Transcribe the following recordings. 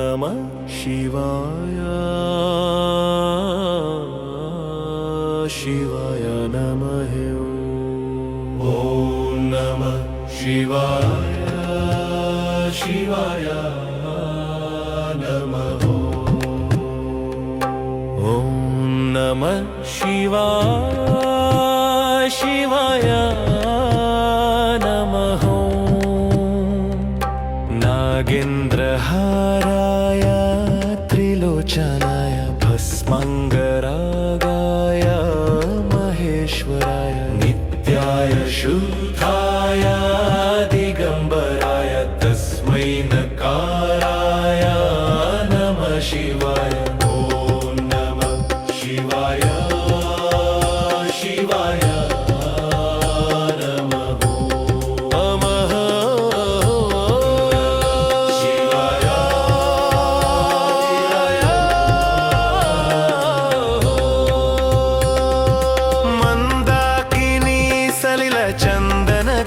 नमः शिवाय शिवाय नमः ॐ नमः शिवाय शिवाय नमः ॐ नमः शिवाय शिवाय नमः नागेन्द्रहाराय त्रिलोचनाय भस्माङ्गरागाय महेश्वराय नित्याय शुद्धाय दिगम्बराय तस्मै नकाराय नमः शिवाय ॐ नमः शिवाय शिवाय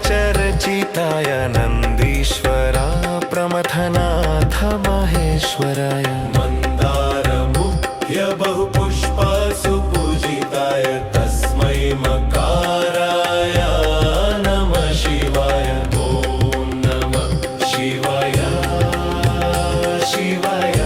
चर्चिताय नन्दीश्वरा प्रमथनाथ महेश्वराय मन्दारमुख्य बहुपुष्पा सुपूजिताय तस्मै मकाराय नमः शिवाय ॐ नमः शिवाय शिवाय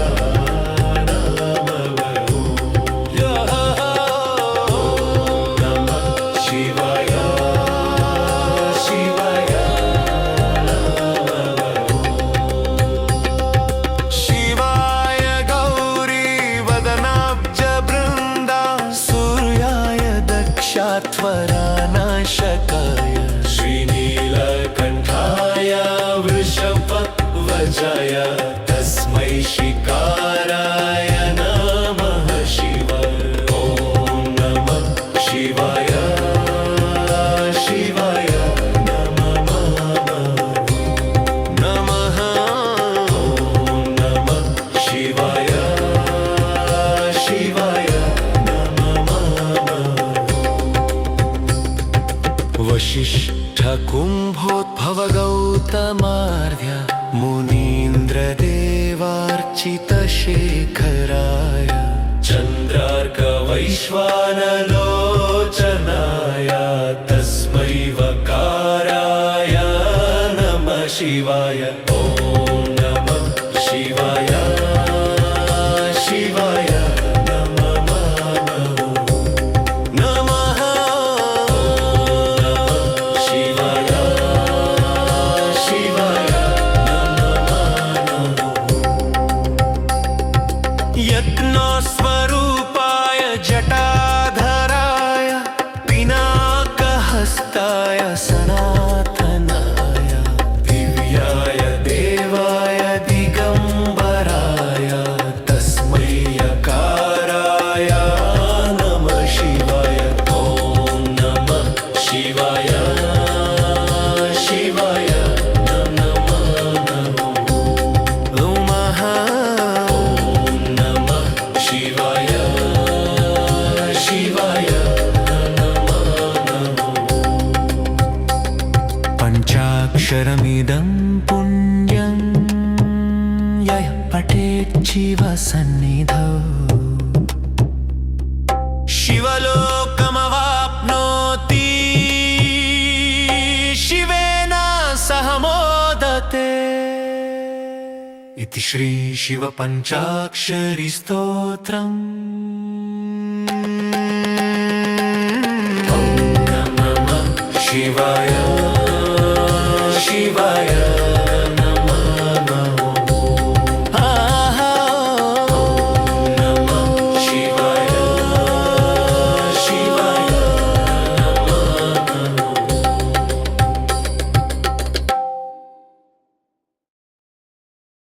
त्वरानाशकाय श्रीनीलकण्ठाय वृषभध्वजाय तस्मै शिकाराय नमः शिवाय ॐ नमः शिवाय शिवाय नमः नमः ॐ नमः शिवाय शिवाय वशिष्ठकुम्भोद्भव गौतमार्य मुनीन्द्रदेवार्चितशेखराय चन्द्रार्कवैश्वानलोचनाय तस्मै वकाराय नमः शिवाय ॐ नमः शिवाय शिवाय यज्ञस्वरूपाय जटाधराय पिनाकहस्ताय सनातनाय दिव्याय देवाय दिगम्बराय तस्मै यकाराय नमः शिवाय ॐ नमः शिवाय शिवाय पञ्चाक्षरमिदं पुण्यं यः पठेत् शिवसन्निधौ शिवलोकमवाप्नोति शिवेन सह मोदते इति श्री शिवपञ्चाक्षरी स्तोत्रम्।